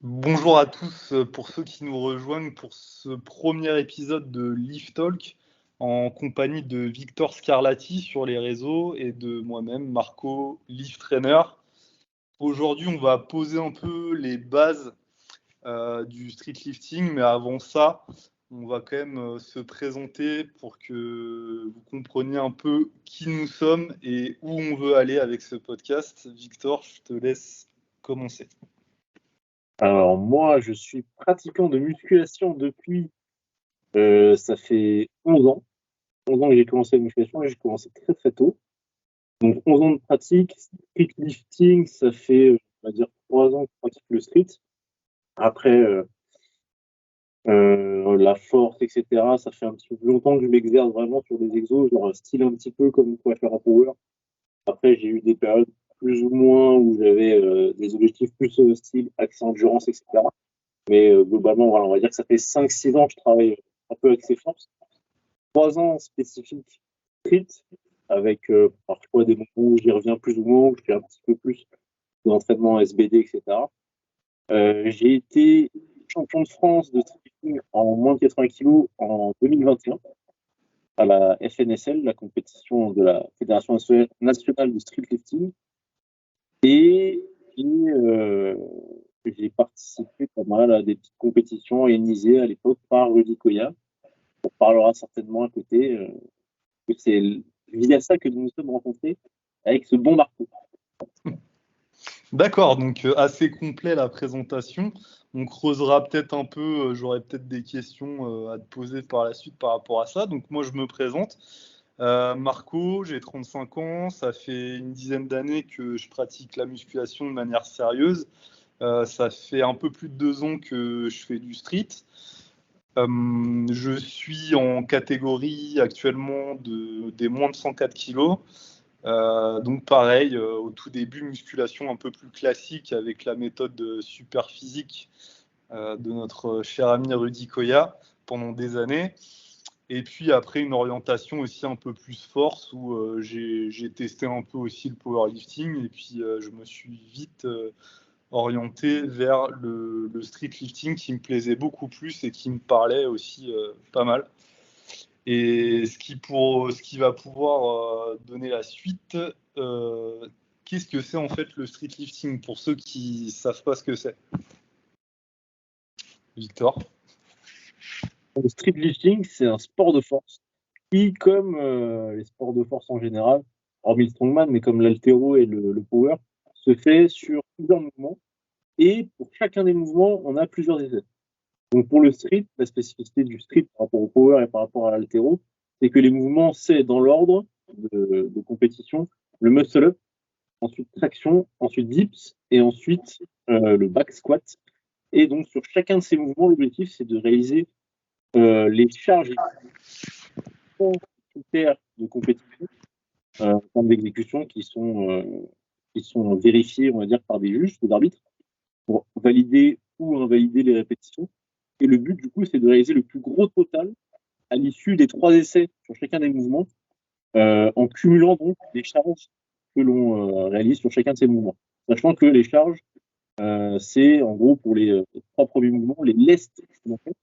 Bonjour à tous pour ceux qui nous rejoignent pour ce premier épisode de Lift Talk en compagnie de Victor Scarlatti sur les réseaux et de moi-même, Marco, Lift Trainer. Aujourd'hui, on va poser un peu les bases du street lifting, mais avant ça, on va quand même se présenter pour que vous compreniez un peu qui nous sommes et où on veut aller avec ce podcast. Victor, je te laisse commencer. Alors moi, je suis pratiquant de musculation depuis, ça fait 11 ans. 11 ans que j'ai commencé la musculation et j'ai commencé très très tôt. Donc 11 ans de pratique. Street lifting, ça fait, on va dire 3 ans que je pratique le street. Après, la force, etc., ça fait un petit peu plus longtemps que je m'exerce vraiment sur des exos, genre style un petit peu comme on pourrait faire en power. Après, j'ai eu des périodes plus ou moins où j'avais des objectifs plus style axe endurance, etc. Mais globalement, voilà, on va dire que ça fait 5-6 ans que je travaille un peu avec ces forces. 3 ans spécifiques street, avec parfois des moments où j'y reviens plus ou moins, où je fais un petit peu plus d'entraînement SBD, etc. J'ai été champion de France de streetlifting en moins de 80 kg en 2021 à la FNSL, la compétition de la Fédération nationale de streetlifting. Et j'ai participé pas mal à des petites compétitions organisées à l'époque par Rudy Koya. On parlera certainement à côté que c'est via ça que nous nous sommes rencontrés avec ce bon Marco. D'accord, donc assez complet la présentation. On creusera peut-être un peu, j'aurai peut-être des questions à te poser par la suite par rapport à ça. Donc moi je me présente. Marco, j'ai 35 ans, ça fait une dizaine d'années que je pratique la musculation de manière sérieuse. Ça fait un peu plus de 2 ans que je fais du street. Je suis en catégorie actuellement des moins de 104 kilos. Donc pareil, au tout début, musculation un peu plus classique avec la méthode super physique de notre cher ami Rudy Koya pendant des années. Et puis après, une orientation aussi un peu plus force où j'ai testé un peu aussi le powerlifting et puis je me suis vite orienté vers le street lifting qui me plaisait beaucoup plus et qui me parlait aussi pas mal. Et ce qui va pouvoir donner la suite, qu'est-ce que c'est en fait le street lifting pour ceux qui ne savent pas ce que c'est? Victor? Le street lifting, c'est un sport de force qui, comme les sports de force en général, hormis le strongman, mais comme l'haltéro et le power, se fait sur plusieurs mouvements. Et pour chacun des mouvements, on a plusieurs effets. Donc pour le street, la spécificité du street par rapport au power et par rapport à l'haltéro, c'est que les mouvements, c'est dans l'ordre de compétition, le muscle-up, ensuite traction, ensuite dips, et ensuite le back squat. Et donc sur chacun de ces mouvements, l'objectif, c'est de réaliser les charges et critères de compétition en termes d'exécution qui sont vérifiés, on va dire, par des juges ou d'arbitres pour valider ou invalider les répétitions. Et le but, du coup, c'est de réaliser le plus gros total à l'issue des 3 essais sur chacun des mouvements, en cumulant donc les charges que l'on réalise sur chacun de ces mouvements. Sachant que les charges, c'est en gros pour les 3 premiers mouvements, les lestes que l'on fait.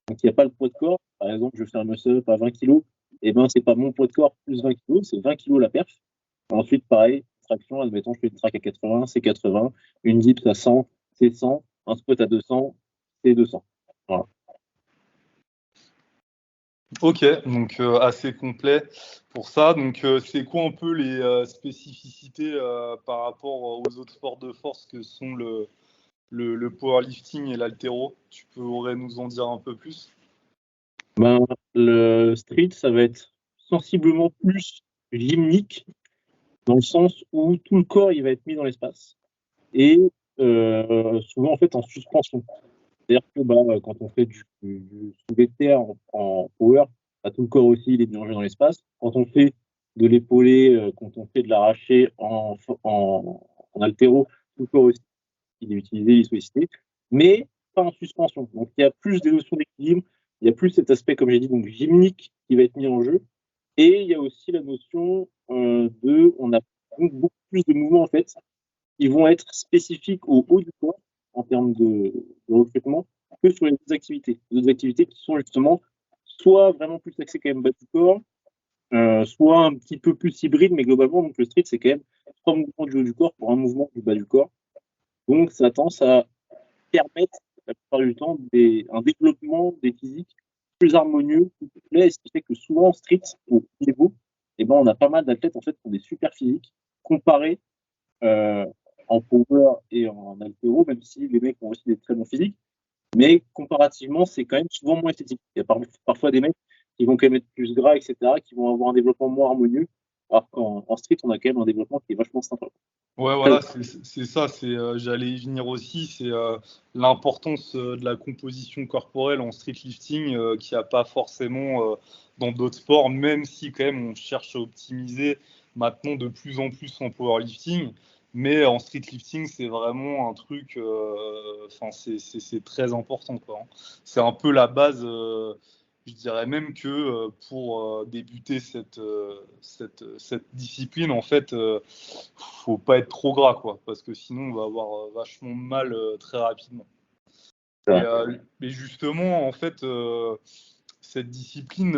Donc il n'y a pas le poids de corps. Par exemple, je fais un muscle-up à 20 kg, et ben c'est pas mon poids de corps plus 20 kg, c'est 20 kg la perf. Ensuite, pareil, traction, admettons, je fais une track à 80, c'est 80, une dips à 100, c'est 100, un squat à 200, c'est 200. Voilà. Ok, donc assez complet pour ça. Donc c'est quoi un peu les spécificités par rapport aux autres sports de force que sont le powerlifting et l'haltéro? Tu pourrais nous en dire un peu plus? Ben, le street, ça va être sensiblement plus gymnique, dans le sens où tout le corps il va être mis dans l'espace et souvent en fait en suspension. C'est-à-dire que quand on fait du soulevé de terre en power, tout le corps aussi il est mélangé dans l'espace. Quand on fait de l'épaulé, quand on fait de l'arraché en haltéro, tout le corps aussi il est utilisé, il est sollicité, mais pas en suspension. Donc il y a plus des notions d'équilibre, il y a plus cet aspect, comme j'ai dit, donc gymnique qui va être mis en jeu. Et il y a aussi la notion on a donc beaucoup plus de mouvements en fait, qui vont être spécifiques au haut du corps en termes de recrutement que sur les autres activités. Les autres activités qui sont justement soit vraiment plus axées quand même bas du corps, soit un petit peu plus hybride, mais globalement, donc le street, c'est quand même 3 mouvements du haut du corps pour un mouvement du bas du corps. Donc, ça tend à permettre, la plupart du temps, un développement des physiques plus harmonieux, plus complet, et ce qui fait que souvent en street, au haut niveau, eh ben, on a pas mal d'athlètes en fait, qui ont des super physiques comparés en power et en haltéro, même si les mecs ont aussi des très bons physiques. Mais comparativement, c'est quand même souvent moins esthétique. Il y a parfois des mecs qui vont quand même être plus gras, etc., qui vont avoir un développement moins harmonieux, alors qu'en street, on a quand même un développement qui est vachement sympa. Ouais, voilà, c'est ça. J'allais y venir aussi. C'est l'importance de la composition corporelle en street lifting qu'il n'y a pas forcément dans d'autres sports, même si quand même on cherche à optimiser maintenant de plus en plus en powerlifting. Mais en street lifting, c'est vraiment un truc. Enfin, c'est très important, quoi, hein. C'est un peu la base. Je dirais même que pour débuter cette discipline, en fait, faut pas être trop gras, quoi, parce que sinon on va avoir vachement mal très rapidement. Ouais. Et justement, en fait, cette discipline,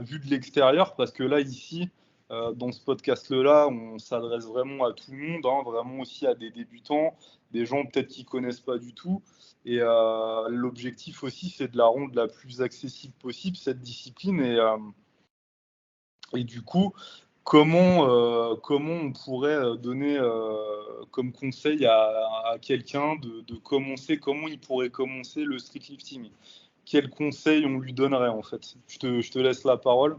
vue de l'extérieur, parce que là, ici, dans ce podcast-là, on s'adresse vraiment à tout le monde, hein, vraiment aussi à des débutants, des gens peut-être qui connaissent pas du tout. Et l'objectif aussi, c'est de la rendre la plus accessible possible, cette discipline. Et du coup, comment on pourrait donner comme conseil à quelqu'un de commencer, comment il pourrait commencer le street lifting? Quel conseil on lui donnerait, en fait? Je te laisse la parole.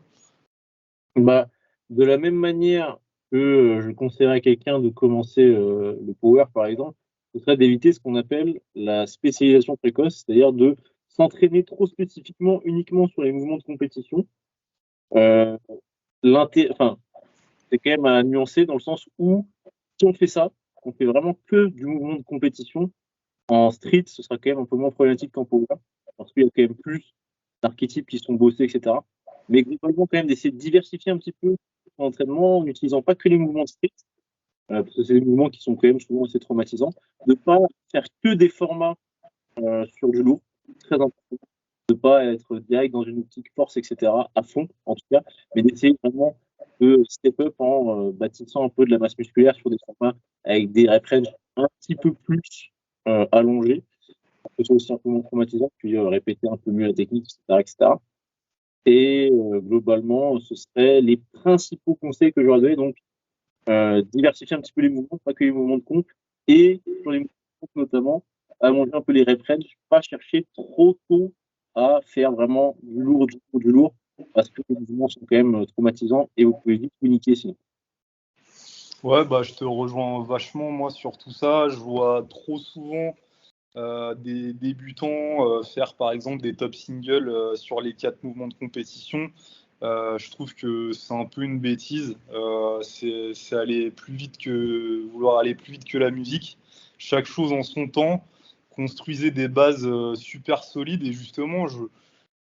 Bah, de la même manière que je conseillerais à quelqu'un de commencer le power, par exemple, ce serait d'éviter ce qu'on appelle la spécialisation précoce, c'est-à-dire de s'entraîner trop spécifiquement uniquement sur les mouvements de compétition. Euh, enfin, c'est quand même à nuancer dans le sens où si on fait ça, on fait vraiment que du mouvement de compétition, en street, ce sera quand même un peu moins problématique qu'en power, parce qu'il y a quand même plus d'archétypes qui sont bossés, etc. Mais globalement, quand même, d'essayer de diversifier un petit peu son entraînement en n'utilisant pas que les mouvements de street, parce que c'est des mouvements qui sont quand même souvent assez traumatisants, de ne pas faire que des formats sur du lourd, très important, de ne pas être direct dans une optique force, etc., à fond, en tout cas, mais d'essayer vraiment de step up en bâtissant un peu de la masse musculaire sur des formats avec des rep range un petit peu plus allongés, pour que ce soit aussi un peu moins traumatisant, puis répéter un peu mieux la technique, etc., etc. Et globalement, ce seraient les principaux conseils que j'aurais donnés. Donc, diversifier un petit peu les mouvements, pas que les mouvements de compte, et sur les mouvements de compte notamment, allonger un peu les rep range, pas chercher trop tôt à faire vraiment du lourd, du lourd, parce que les mouvements sont quand même traumatisants et vous pouvez vite vous niquer sinon. Ouais, bah, je te rejoins vachement, moi, sur tout ça. Je vois trop souvent des débutants faire, par exemple, des top singles sur les 4 mouvements de compétition. Je trouve que c'est un peu une bêtise. C'est vouloir aller plus vite que la musique. Chaque chose en son temps. Construisez des bases super solides. Et justement, je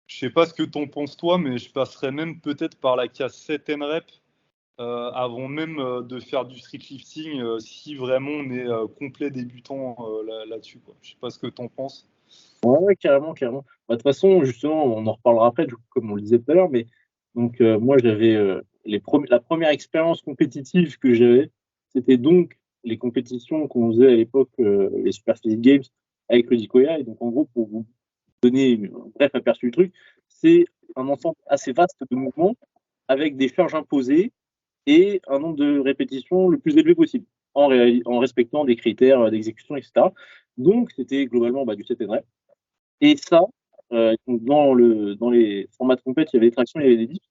sais pas ce que t'en penses toi, mais je passerais même peut-être par la case 7 rep avant même de faire du street lifting si vraiment on est complet débutant là-dessus, quoi. Je sais pas ce que t'en penses. Ouais, carrément, carrément. Bah, de toute façon, justement, on en reparlera après, comme on le disait tout à l'heure, mais donc moi j'avais la première expérience compétitive que j'avais, c'était donc les compétitions qu'on faisait à l'époque, les Super Physique Games avec le Dikoya. Et donc en gros, pour vous donner un bref aperçu du truc, c'est un ensemble assez vaste de mouvements avec des charges imposées et un nombre de répétitions le plus élevé possible, en respectant des critères d'exécution, etc. Donc c'était globalement du 7 rep. Et ça, donc dans les formats de compète, il y avait des tractions, il y avait des dips.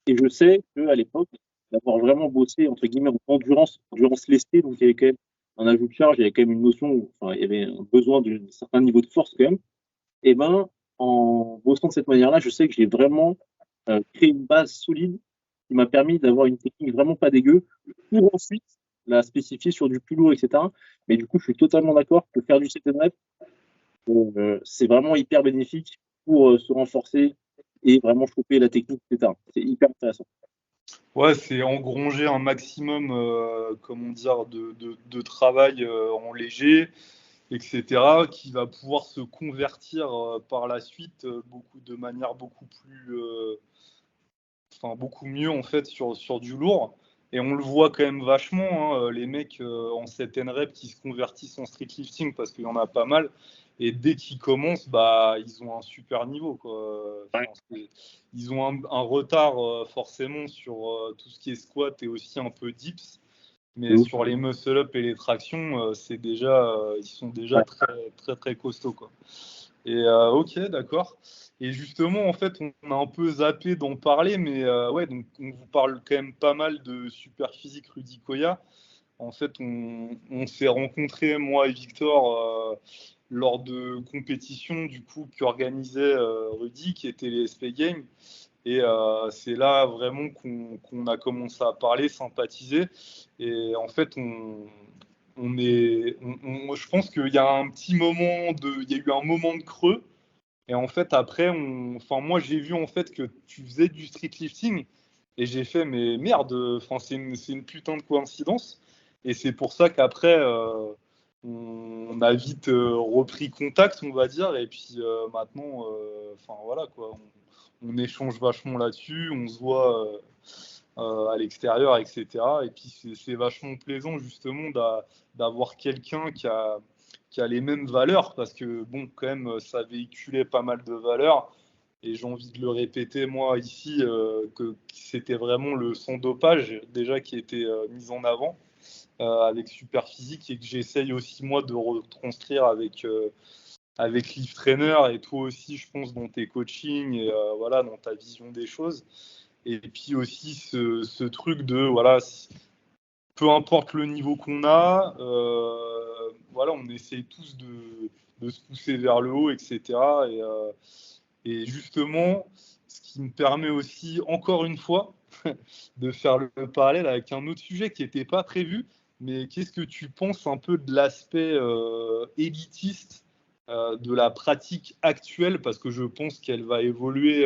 Et je sais qu'à l'époque, d'avoir vraiment bossé, entre guillemets, en endurance lestée, donc il y avait quand même un ajout de charge, il y avait quand même une notion, enfin, il y avait un besoin d'un certain niveau de force quand même. Et ben, en bossant de cette manière-là, je sais que j'ai vraiment créé une base solide qui m'a permis d'avoir une technique vraiment pas dégueu pour ensuite la spécifier sur du plus lourd, etc. Mais du coup, je suis totalement d'accord que faire du 7 rep, c'est vraiment hyper bénéfique pour se renforcer et vraiment choper la technique, etc. C'est hyper intéressant. Ouais, c'est engranger un maximum, comment dire, de travail en léger. etc., qui va pouvoir se convertir par la suite de manière beaucoup mieux en fait sur du lourd. Et on le voit quand même vachement, hein, les mecs en 7 rep qui se convertissent en street lifting parce qu'il y en a pas mal. Et dès qu'ils commencent, bah, ils ont un super niveau, quoi. Ils ont un retard forcément sur tout ce qui est squat et aussi un peu dips. Mais sur les muscle-up et les tractions, ils sont déjà très, très, très costauds, quoi. Et ok, d'accord. Et justement, en fait, on a un peu zappé d'en parler, mais ouais, donc on vous parle quand même pas mal de Superphysique Rudy Koya. En fait, on s'est rencontrés, moi et Victor, lors de compétitions du coup qu'organisait Rudy, qui était les SP Games. Et c'est là vraiment qu'on a commencé à parler, sympathiser. Et en fait, je pense qu'il y a il y a eu un moment de creux. Et en fait, après, moi, j'ai vu en fait que tu faisais du street lifting. Et j'ai fait, mais merde, c'est une putain de coïncidence. Et c'est pour ça qu'après, on a vite repris contact, on va dire. Et puis maintenant, voilà, quoi. On échange vachement là-dessus, on se voit à l'extérieur, etc. Et puis c'est vachement plaisant justement d'avoir quelqu'un qui a les mêmes valeurs, parce que bon, quand même, ça véhiculait pas mal de valeurs. Et j'ai envie de le répéter, moi, ici, que c'était vraiment le sans dopage, déjà, qui était mis en avant avec Superphysique, et que j'essaye aussi, moi, de retranscrire avec Live Trainer, et toi aussi, je pense, dans tes coachings, et voilà, dans ta vision des choses. Et puis aussi, ce truc de, voilà, peu importe le niveau qu'on a, voilà, on essaye tous de se pousser vers le haut, etc. Et justement, ce qui me permet aussi, encore une fois, de faire le parallèle avec un autre sujet qui n'était pas prévu, mais qu'est-ce que tu penses un peu de l'aspect élitiste de la pratique actuelle, parce que je pense qu'elle va évoluer,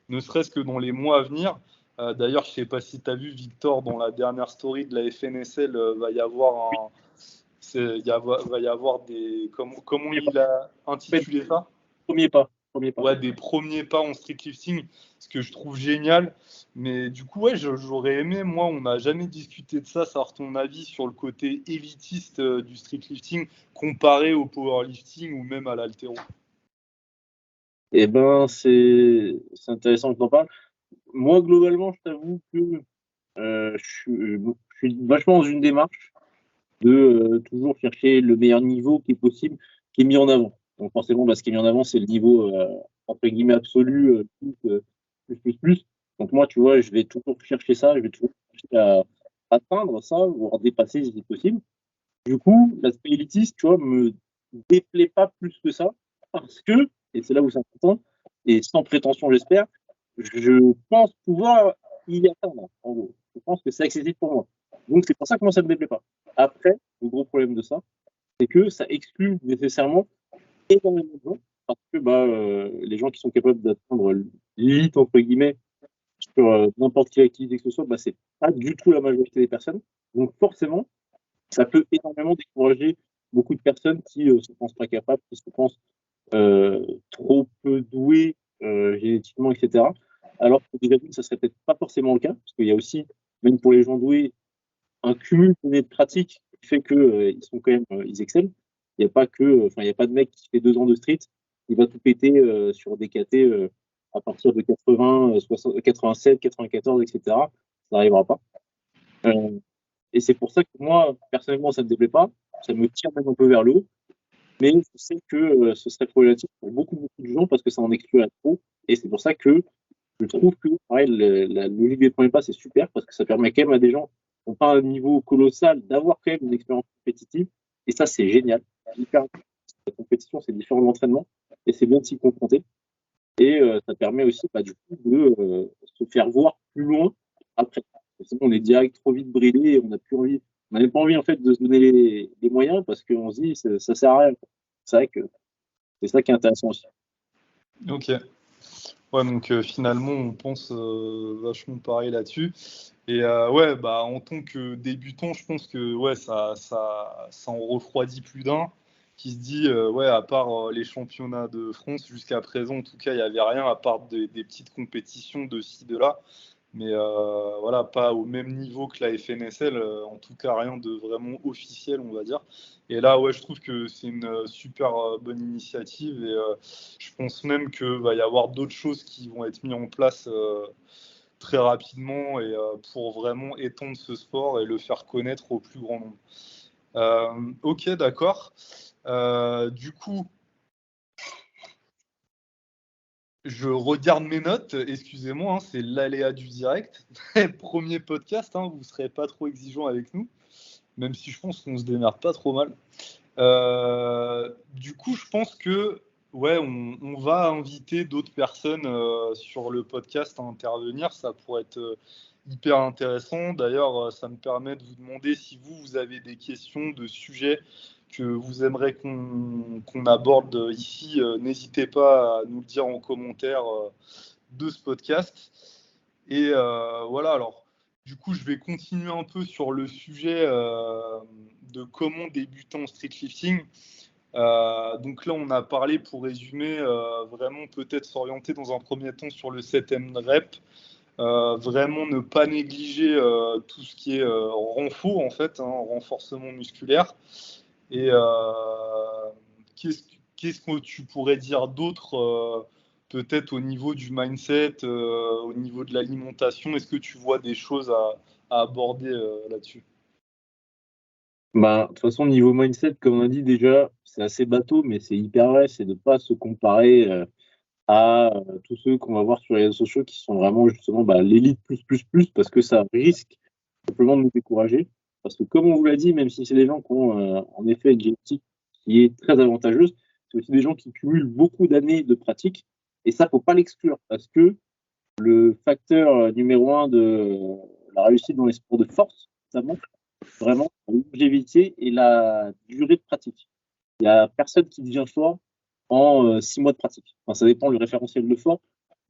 ne serait-ce que dans les mois à venir. D'ailleurs, je ne sais pas si tu as vu, Victor, dans la dernière story de la FNSL, va y avoir va y avoir des... Comment il a intitulé ça? Premier pas. Premier pas. Ouais, des premiers pas en street lifting, ce que je trouve génial. Mais du coup, ouais, j'aurais aimé, moi, on n'a jamais discuté de ça, savoir ton avis sur le côté élitiste du street lifting comparé au powerlifting ou même à l'haltéro. Eh ben, c'est intéressant que tu en parles. Moi, globalement, je t'avoue que je suis vachement dans une démarche de toujours chercher le meilleur niveau qui est possible, qui est mis en avant. Donc forcément, ce qui est mis en avant, c'est le niveau entre guillemets absolu, plus. Donc moi, tu vois, je vais toujours chercher ça, je vais toujours chercher à atteindre ça, voire dépasser si c'est possible. Du coup, l'aspect élitiste, tu vois, me déplaît pas plus que ça, parce que, et c'est là où c'est important, et sans prétention, j'espère, je pense pouvoir y atteindre, en gros. Je pense que c'est accessible pour moi. Donc c'est pour ça que moi, ça ne me déplaît pas. Après, le gros problème de ça, c'est que ça exclut nécessairement énormément de gens, parce que les gens qui sont capables d'atteindre l'élite, entre guillemets, sur n'importe quelle activité que ce soit, c'est pas du tout la majorité des personnes. Donc forcément, ça peut énormément décourager beaucoup de personnes qui se pensent pas capables, qui se pensent trop peu douées génétiquement, etc. Alors que déjà, ça serait peut-être pas forcément le cas, parce qu'il y a aussi, même pour les gens doués, un cumul de pratiques qui fait que ils sont quand même, ils excellent. Il n'y a pas que, il y a pas de mec qui fait 2 ans de street, il va tout péter sur des KT à partir de 80, 60, 87, 94, etc. Ça n'arrivera pas. Et c'est pour ça que moi, personnellement, ça ne me déplaît pas. Ça me tire même un peu vers le haut. Mais je sais que ce serait problématique pour beaucoup, beaucoup de gens parce que ça en exclurait trop. Et c'est pour ça que je trouve que pareil, la logique des premiers pas, c'est super parce que ça permet quand même à des gens qui n'ont pas un niveau colossal d'avoir quand même une expérience compétitive. Et ça, c'est génial. La compétition, c'est différent de l'entraînement. Et c'est bien de s'y confronter. Et ça permet aussi, du coup, de se faire voir plus loin après. Sinon, on est direct trop vite bridé et on n'a plus envie. On n'avait pas envie en fait de se donner les moyens parce qu'on se dit ça sert à rien. C'est vrai que c'est ça qui est intéressant aussi. Ok. Ouais, donc finalement, on pense vachement pareil là-dessus. Et ouais, en tant que débutant, je pense que ouais, ça en refroidit plus d'un. qui se dit, ouais, à part les championnats de France, jusqu'à présent, en tout cas, il n'y avait rien à part des petites compétitions de ci, de là. Mais voilà, pas au même niveau que la FNSL, en tout cas rien de vraiment officiel, on va dire. Et là, ouais, je trouve que c'est une super bonne initiative et je pense même qu'il va y avoir d'autres choses qui vont être mises en place très rapidement et pour vraiment étendre ce sport et le faire connaître au plus grand nombre. Ok, d'accord. Du coup, je regarde mes notes, excusez-moi, hein, c'est l'aléa du direct. Premier podcast, hein, vous ne serez pas trop exigeant avec nous, même si je pense qu'on se démerde pas trop mal. Du coup, je pense que ouais, on va inviter d'autres personnes sur le podcast à intervenir. Ça pourrait être hyper intéressant. D'ailleurs, ça me permet de vous demander si vous avez des questions de sujets que vous aimeriez qu'on aborde ici. N'hésitez pas à nous le dire en commentaire de ce podcast. Et voilà, alors, du coup, je vais continuer un peu sur le sujet de comment débuter en streetlifting. Donc là, on a parlé, pour résumer, vraiment peut-être s'orienter dans un premier temps sur le 7ème rep. Vraiment ne pas négliger tout ce qui est renfort, en fait, hein, renforcement musculaire. Et qu'est-ce que tu pourrais dire d'autre peut-être au niveau du mindset, au niveau de l'alimentation? Est-ce que tu vois des choses à aborder là-dessus? Bah, de toute façon, niveau mindset, comme on a dit déjà, c'est assez bateau, mais c'est hyper vrai, c'est de ne pas se comparer à tous ceux qu'on va voir sur les réseaux sociaux qui sont vraiment justement l'élite plus, parce que ça risque simplement de nous décourager. Parce que comme on vous l'a dit, même si c'est des gens qui ont en effet une génétique qui est très avantageuse, c'est aussi des gens qui cumulent beaucoup d'années de pratique. Et ça, faut pas l'exclure, parce que le facteur numéro un de la réussite dans les sports de force, notamment, vraiment la longévité et la durée de pratique. Il n'y a personne qui devient fort en 6 mois de pratique. Enfin, ça dépend du référentiel de fort,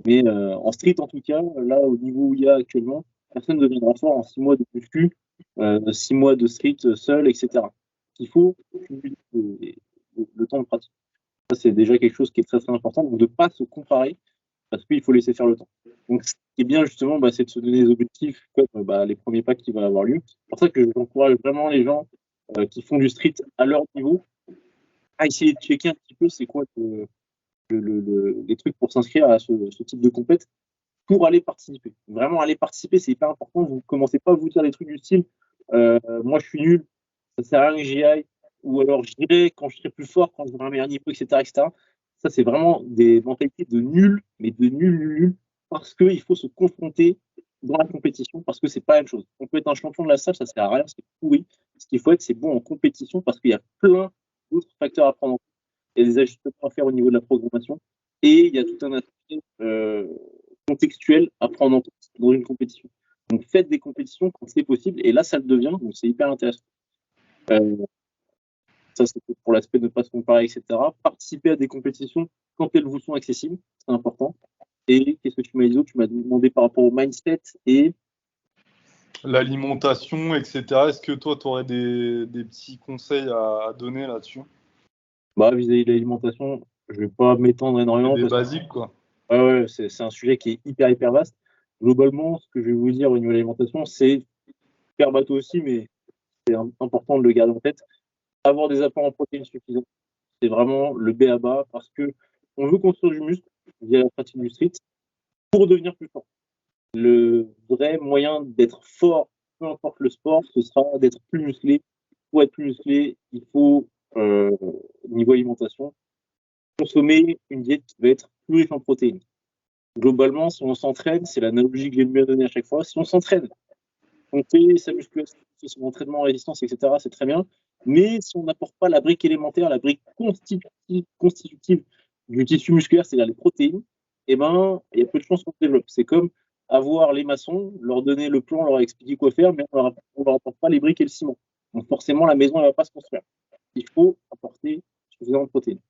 mais en street, en tout cas, là, au niveau où il y a actuellement, personne ne deviendra fort en 6 mois de muscu, 6 mois de street seul, etc. Il faut le temps de pratique. Ça, c'est déjà quelque chose qui est très, très important. Donc, de ne pas se comparer, parce qu'il faut laisser faire le temps. Donc, ce qui est bien, justement, c'est de se donner des objectifs comme les premiers pas qui vont avoir lieu. C'est pour ça que j'encourage vraiment les gens qui font du street à leur niveau à essayer de checker un petit peu c'est quoi les trucs pour s'inscrire à ce type de compète pour aller participer. Vraiment, aller participer, c'est hyper important. Vous ne commencez pas à vous dire des trucs du style moi, je suis nul, ça sert à rien que j'y aille, ou alors j'irai quand je serai plus fort, quand j'aurai un meilleur niveau, etc., etc. Ça, c'est vraiment des mentalités de nul, mais de nul, parce qu'il faut se confronter dans la compétition, parce que c'est pas la même chose. On peut être un champion de la salle, ça sert à rien, c'est pourri. Ce qu'il faut être, c'est bon en compétition, parce qu'il y a plein d'autres facteurs à prendre en compte. Il y a des ajustements à faire au niveau de la programmation, et il y a tout un aspect contextuel à prendre en compte dans une compétition. Donc faites des compétitions quand c'est possible, et là ça le devient, donc c'est hyper intéressant. Ça c'est pour l'aspect de ne pas se comparer, etc. Participez à des compétitions quand elles vous sont accessibles, c'est important. Et qu'est-ce que tu m'as dit d'autre? Tu m'as demandé par rapport au mindset et l'alimentation, etc. Est-ce que toi, tu aurais des petits conseils à donner là-dessus? vis-à-vis de l'alimentation, je vais pas m'étendre énormément. Des basiques, quoi. Ouais, c'est un sujet qui est hyper vaste. Globalement, ce que je vais vous dire au niveau de l'alimentation, c'est hyper bateau aussi, mais c'est important de le garder en tête. Avoir des apports en protéines suffisants, c'est vraiment le B à bas parce que on veut construire du muscle via la pratique du street pour devenir plus fort. Le vrai moyen d'être fort, peu importe le sport, ce sera d'être plus musclé. Pour être plus musclé, il faut, niveau alimentation, consommer une diète qui va être plus riche en protéines. Globalement, si on s'entraîne, c'est l'analogie que j'aime bien donner à chaque fois, si on s'entraîne, on fait sa musculation, son entraînement en résistance, etc., c'est très bien. Mais si on n'apporte pas la brique élémentaire, la brique constitutive du tissu musculaire, c'est-à-dire les protéines, il y a peu de chances qu'on se développe. C'est comme avoir les maçons, leur donner le plan, leur expliquer quoi faire, mais on ne leur apporte pas les briques et le ciment. Donc forcément, la maison ne va pas se construire. Il faut apporter suffisamment de protéines.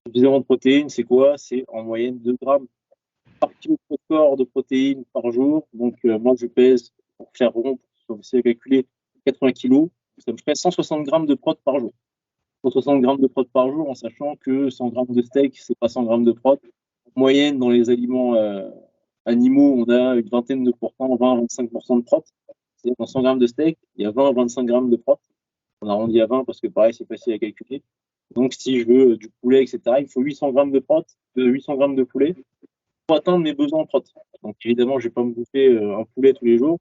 Suffisamment de protéines, c'est quoi? C'est en moyenne 2 grammes par kilo de corps de protéines par jour. Donc moi, je pèse, pour faire rond, pour essayer de calculer 80 kilos, ça me ferait 160 grammes de prot par jour. 160 grammes de prot par jour, en sachant que 100 grammes de steak, c'est pas 100 grammes de prot. En moyenne, dans les aliments animaux, on a une vingtaine de pourcents, 20-25% de prot. C'est-à-dire dans 100 grammes de steak, il y a 20-25 grammes de prot. On arrondit à 20 parce que pareil, c'est facile à calculer. Donc, si je veux du poulet, etc., il faut 800 grammes de prot, 800 grammes de poulet pour atteindre mes besoins en prot. Donc, évidemment, je vais pas me bouffer un poulet tous les jours.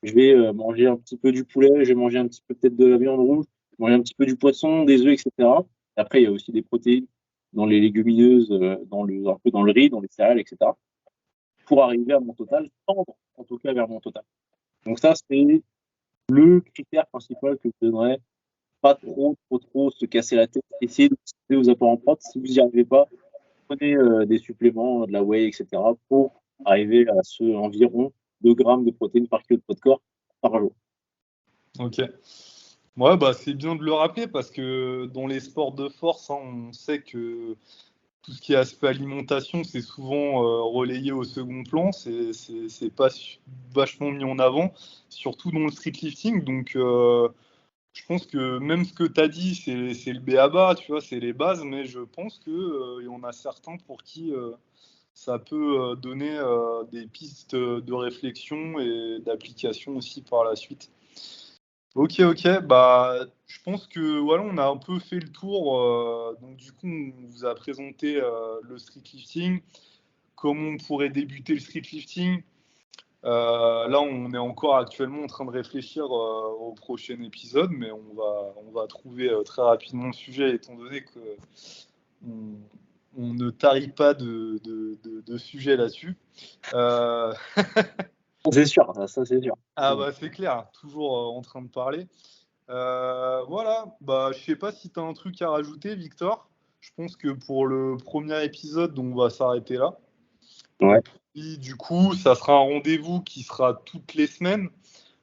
Je vais manger un petit peu du poulet, je vais manger un petit peu peut-être de la viande rouge, manger un petit peu du poisson, des œufs, etc. Et après, il y a aussi des protéines dans les légumineuses, un peu dans le riz, dans les céréales, etc. Pour arriver à mon total, tendre en tout cas vers mon total. Donc ça, c'est le critère principal que je donnerais. Pas trop se casser la tête. Essayez de cibler aux apports en prot. Si vous n'y arrivez pas, prenez des suppléments, de la whey, etc. pour arriver à ce environ 2 grammes de protéines par kilo de poids de corps par jour. Ok. Ouais, bah, c'est bien de le rappeler parce que dans les sports de force, hein, on sait que tout ce qui est aspect alimentation, c'est souvent relayé au second plan. C'est pas vachement mis en avant, surtout dans le street lifting. Donc, je pense que même ce que tu as dit, c'est le b.a.-ba, tu vois, c'est les bases, mais je pense qu'il y en a certains pour qui ça peut donner des pistes de réflexion et d'application aussi par la suite. Ok, bah, je pense que voilà, on a un peu fait le tour. Donc, du coup, on vous a présenté le street lifting, comment on pourrait débuter le street lifting. Là, on est encore actuellement en train de réfléchir au prochain épisode, mais on va trouver très rapidement le sujet, étant donné que on ne tarit pas de sujet là-dessus. C'est sûr, ça c'est sûr. Ah bah c'est clair, toujours en train de parler. Voilà, bah je sais pas si tu as un truc à rajouter, Victor. Je pense que pour le premier épisode, on va s'arrêter là. Ouais. Et puis du coup, ça sera un rendez-vous qui sera toutes les semaines.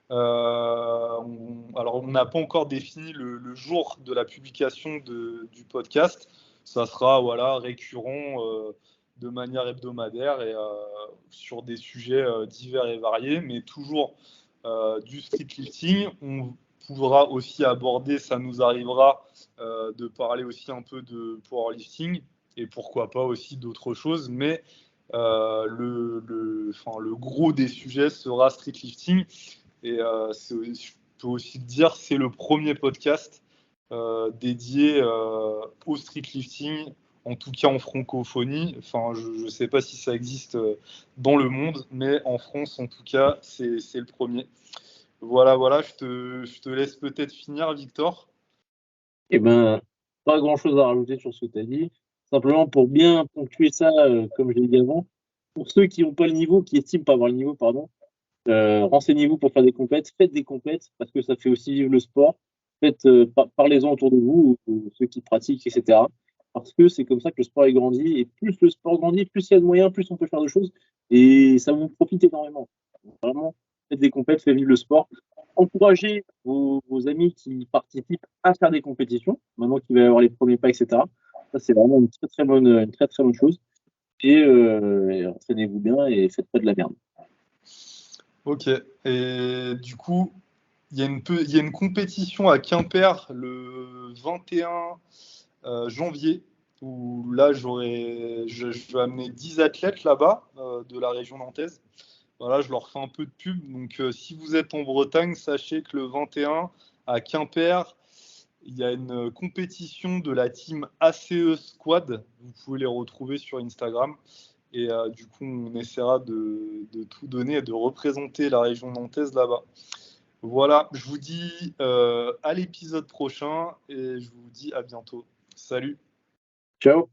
Alors, on n'a pas encore défini le jour de la publication du podcast. Ça sera voilà, récurrent de manière hebdomadaire et sur des sujets divers et variés, mais toujours du street lifting. On pourra aussi aborder, ça nous arrivera de parler aussi un peu de powerlifting et pourquoi pas aussi d'autres choses, mais le gros des sujets sera street lifting. Et je peux aussi te dire, c'est le premier podcast dédié au street lifting, en tout cas en francophonie. Enfin, je ne sais pas si ça existe dans le monde, mais en France, en tout cas, c'est le premier. Voilà, je te laisse peut-être finir, Victor. Eh ben, pas grand-chose à rajouter sur ce que tu as dit. Simplement pour bien ponctuer ça, comme je l'ai dit avant, pour ceux qui n'ont pas le niveau, qui estiment pas avoir le niveau, pardon, renseignez-vous pour faire des compètes, faites des compètes, parce que ça fait aussi vivre le sport. Parlez-en autour de vous, ou ceux qui pratiquent, etc. Parce que c'est comme ça que le sport est grandi, et plus le sport grandit, plus il y a de moyens, plus on peut faire de choses, et ça vous profite énormément. Donc, vraiment, faites des compètes, faites vivre le sport. Encouragez vos amis qui participent à faire des compétitions, maintenant qu'il va y avoir les premiers pas, etc. Ça, c'est vraiment une très très bonne chose. Et entraînez-vous bien et faites pas de la merde. Ok. Et du coup, il y a une compétition à Quimper le 21 janvier, où là, je vais amener 10 athlètes là-bas, de la région nantaise. Voilà, je leur fais un peu de pub. Donc, si vous êtes en Bretagne, sachez que le 21 à Quimper, il y a une compétition de la team ACE Squad. Vous pouvez les retrouver sur Instagram. Et du coup, on essaiera de tout donner et de représenter la région nantaise là-bas. Voilà, je vous dis à l'épisode prochain et je vous dis à bientôt. Salut! Ciao!